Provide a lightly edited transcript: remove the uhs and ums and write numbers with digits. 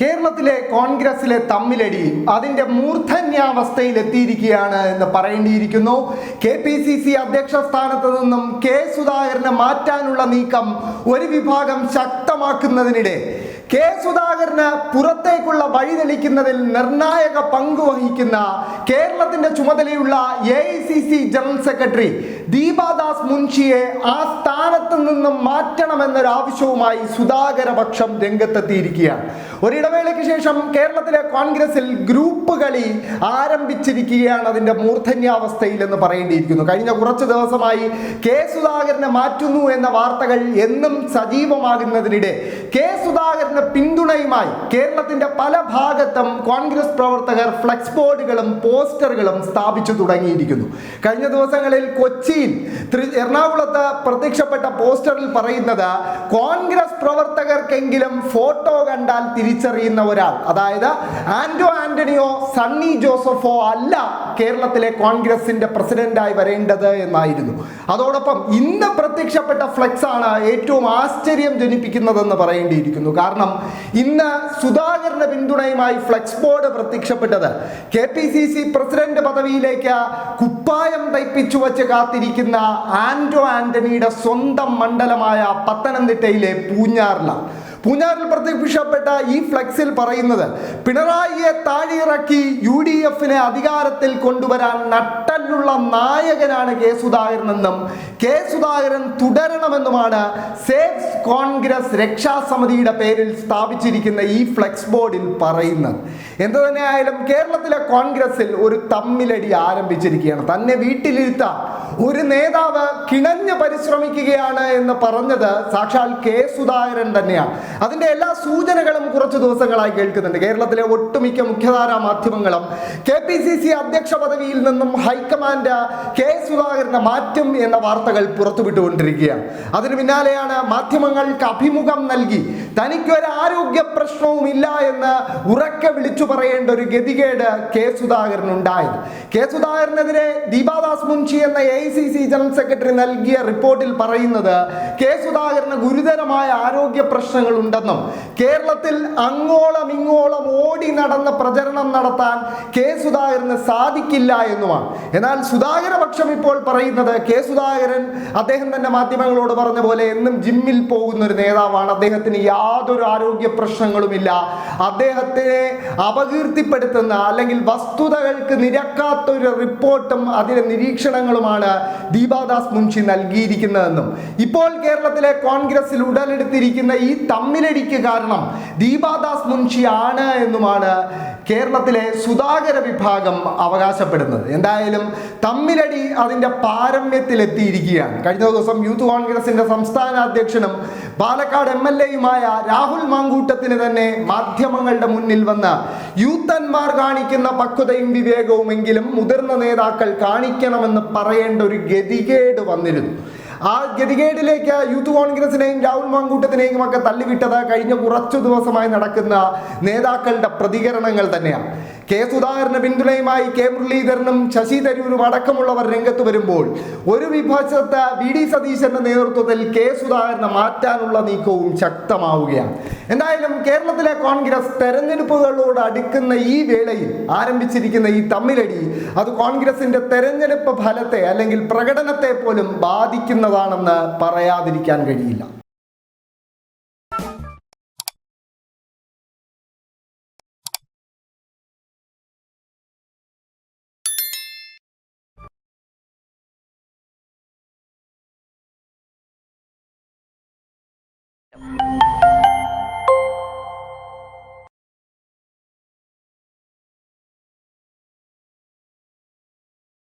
കേരളത്തിലെ കോൺഗ്രസിലെ തമ്മിലടി അതിന്റെ മൂർധന്യാവസ്ഥയിൽ എത്തിയിരിക്കുകയാണ് എന്ന് പറയേണ്ടിയിരിക്കുന്നു. KPCC അധ്യക്ഷ സ്ഥാനത്ത് നിന്നും കെ സുധാകരനെ മാറ്റാനുള്ള നീക്കം ഒരു വിഭാഗം ശക്തമാക്കുന്നതിനിടെ കെ സുധാകരന് പുറത്തേക്കുള്ള വഴി തെളിക്കുന്നതിൽ നിർണായക പങ്ക് വഹിക്കുന്ന കേരളത്തിന്റെ ചുമതലയുള്ള AICC ജനറൽ സെക്രട്ടറി ദീപാദാസ് മുൻഷിയെ ആ സ്ഥാനത്ത് നിന്നും മാറ്റണമെന്നൊരാവശ്യവുമായി സുധാകര പക്ഷം രംഗത്തെത്തിയിരിക്കുകയാണ്. ഒരിടവേളയ്ക്ക് ശേഷം കേരളത്തിലെ കോൺഗ്രസിൽ ഗ്രൂപ്പ് കളി ആരംഭിച്ചിരിക്കുകയാണ് അതിന്റെ മൂർധന്യാവസ്ഥയിൽ എന്ന് പറയേണ്ടിയിരിക്കുന്നു. കഴിഞ്ഞ കുറച്ച് ദിവസമായി കെ സുധാകരനെ മാറ്റുന്നു എന്ന വാർത്തകൾ എന്നും സജീവമാകുന്നതിനിടെ കെ സുധാകരന് പിന്തുണയുമായി കേരളത്തിന്റെ പല ഭാഗത്തും കോൺഗ്രസ് പ്രവർത്തകർ ഫ്ലെക്സ് ബോർഡുകളും പോസ്റ്ററുകളും സ്ഥാപിച്ചു തുടങ്ങിയിരിക്കുന്നു. കഴിഞ്ഞ ദിവസങ്ങളിൽ കൊച്ചിയിൽ, എറണാകുളത്ത് പ്രത്യക്ഷപ്പെട്ട പോസ്റ്ററിൽ പറയുന്നത് കോൺഗ്രസ് പ്രവർത്തകർക്കെങ്കിലും ഫോട്ടോ കണ്ടാൽ തിരിച്ചറിയുന്ന ഒരാൾ, അതായത് ആന്റണിയോ സണ്ണി ജോസഫോ അല്ല കേരളത്തിലെ കോൺഗ്രസിന്റെ പ്രസിഡന്റായി വരേണ്ടത് എന്നായിരുന്നു. അതോടൊപ്പം ഇന്ന് പ്രത്യക്ഷപ്പെട്ട ഫ്ലെക്സ് ആണ് ഏറ്റവും ആശ്ചര്യം ജനിപ്പിക്കുന്നതെന്ന് പറയേണ്ടിയിരിക്കുന്നു. കാരണം ഇന്ന് സുധാകരന്റെ പിന്തുണയുമായി ഫ്ലെക്സ് ബോർഡ് പ്രത്യക്ഷപ്പെട്ടത് KPCC പ്രസിഡന്റ് പദവിയിലേക്ക് കുപ്പായം തയ്പ്പിച്ചു വച്ച് കാത്തിരിക്കുന്ന ആന്റണിയുടെ സ്വന്തം മണ്ഡലമായ പത്തനംതിട്ടയിലെ പൂഞ്ഞാറിലാണ്. പൂഞ്ഞാറിൽ പ്രത്യക്ഷപ്പെട്ട ഈ ഫ്ലെക്സിൽ പറയുന്നത് പിണറായിയെ താഴെയിറക്കി UDF-നെ അധികാരത്തിൽ കൊണ്ടുവരാൻ നട്ടലുള്ള നായകനാണ് കെ സുധാകരനെന്നും കെ സുധാകരൻ തുടരണമെന്നുമാണ് സേവ് കോൺഗ്രസ് രക്ഷാസമിതിയുടെ പേരിൽ സ്ഥാപിച്ചിരിക്കുന്ന ഈ ഫ്ലെക്സ് ബോർഡിൽ പറയുന്നത്. എന്തു തന്നെയായാലും കേരളത്തിലെ കോൺഗ്രസിൽ ഒരു തമ്മിലടി ആരംഭിച്ചിരിക്കുകയാണ്. തന്നെ വീട്ടിലിരുത്താൻ ഒരു നേതാവ് കിണഞ്ഞ് പരിശ്രമിക്കുകയാണ് എന്ന് പറഞ്ഞത് സാക്ഷാൽ കെ സുധാകരൻ തന്നെയാണ്. അതിന്റെ എല്ലാ സൂചനകളും കുറച്ച് ദിവസങ്ങളായി കേൾക്കുന്നുണ്ട്. കേരളത്തിലെ ഒട്ടുമിക്ക മുഖ്യധാരാ മാധ്യമങ്ങളും KPCC അധ്യക്ഷ പദവിയിൽ നിന്നും ഹൈക്കമാൻഡ് കെ സുധാകരനെ മാറ്റും എന്ന വാർത്തകൾ പുറത്തുവിട്ടുകൊണ്ടിരിക്കുകയാണ്. അതിന് പിന്നാലെയാണ് മാധ്യമങ്ങൾക്ക് അഭിമുഖം നൽകി തനിക്കൊരു ആരോഗ്യ പ്രശ്നവും ഇല്ല എന്ന് ഉറക്കെ വിളിച്ചു പറയേണ്ട ഒരു ഗതികേട് കെ സുധാകരനുണ്ടായത്. കെ സുധാകരനെതിരെ ദീപാദാസ് മുൻഷി എന്ന AICC ജനറൽ സെക്രട്ടറി നൽകിയ റിപ്പോർട്ടിൽ പറയുന്നത് കെ സുധാകരന് ഗുരുതരമായ ആരോഗ്യ പ്രശ്നങ്ങൾ ഉണ്ടെന്നും കേരളത്തിൽ അങ്ങോളം ഇങ്ങോളം ഓടി നടന്ന പ്രചരണം നടത്താൻ കെ സുധാകരന് സാധിക്കില്ല എന്നുമാണ്. എന്നാൽ സുധാകര പക്ഷം ഇപ്പോൾ പറയുന്നത് കെ സുധാകരൻ അദ്ദേഹം തന്നെ മാധ്യമങ്ങളോട് പറഞ്ഞ പോലെ എന്നും ജിമ്മിൽ പോകുന്ന ഒരു നേതാവാണ്, അദ്ദേഹത്തിന് യാതൊരു ആരോഗ്യ പ്രശ്നങ്ങളുമില്ല, അദ്ദേഹത്തിനെ അപകീർത്തിപ്പെടുത്തുന്ന അല്ലെങ്കിൽ വസ്തുതകൾക്ക് നിരക്കാത്തൊരു റിപ്പോർട്ടും അതിലെ നിരീക്ഷണങ്ങളുമാണ് ദീപാദാസ് മുൻഷി നൽകിയിരിക്കുന്നതെന്നും ഇപ്പോൾ കേരളത്തിലെ കോൺഗ്രസിൽ ഉടലെടുത്തിരിക്കുന്ന ഈ തമ്മിലടിക്ക് കാരണം ദീപാദാസ് മുൻഷി ആണ് എന്നുമാണ് കേരളത്തിലെ സുധാകര വിഭാഗം അവകാശപ്പെടുന്നത്. എന്തായാലും തമ്മിലടി അതിന്റെ പാരമ്യത്തിലെത്തിയിരിക്കുകയാണ്. കഴിഞ്ഞ ദിവസം യൂത്ത് കോൺഗ്രസിന്റെ സംസ്ഥാന അധ്യക്ഷനും പാലക്കാട് MLA-യുമായ രാഹുൽ മാങ്കൂട്ടത്തിന് തന്നെ മാധ്യമങ്ങളുടെ മുന്നിൽ വന്ന് യൂത്തന്മാർ കാണിക്കുന്ന പക്വതയും വിവേകവുമെങ്കിലും മുതിർന്ന നേതാക്കൾ കാണിക്കണമെന്ന് പറയേണ്ട ഒരു ഗതികേട് വന്നിരുന്നു. ആ ഗതികേടിലേക്ക് യൂത്ത് കോൺഗ്രസിനെയും രാഹുൽ മാങ്കൂട്ടത്തിനെയും ഒക്കെ തള്ളിവിട്ടത് കഴിഞ്ഞ കുറച്ചു ദിവസമായി നടക്കുന്ന നേതാക്കളുടെ പ്രതികരണങ്ങൾ തന്നെയാണ്. കെ സുധാകരന് പിന്തുണയുമായി കെ മുരളീധരനും ശശി തരൂരും അടക്കമുള്ളവർ രംഗത്ത് വരുമ്പോൾ ഒരു വിഭാഗത്തെ VD സതീശന്റെ നേതൃത്വത്തിൽ കെ സുധാകരനെ മാറ്റാനുള്ള നീക്കവും ശക്തമാവുകയാണ്. എന്തായാലും കേരളത്തിലെ കോൺഗ്രസ് തെരഞ്ഞെടുപ്പുകളോട് അടുക്കുന്ന ഈ വേളയിൽ ആരംഭിച്ചിരിക്കുന്ന ഈ തമ്മിലടി അത് കോൺഗ്രസിന്റെ തെരഞ്ഞെടുപ്പ് ഫലത്തെ അല്ലെങ്കിൽ പ്രകടനത്തെ പോലും ബാധിക്കുന്നതാണെന്ന് പറയാതിരിക്കാൻ കഴിയില്ല.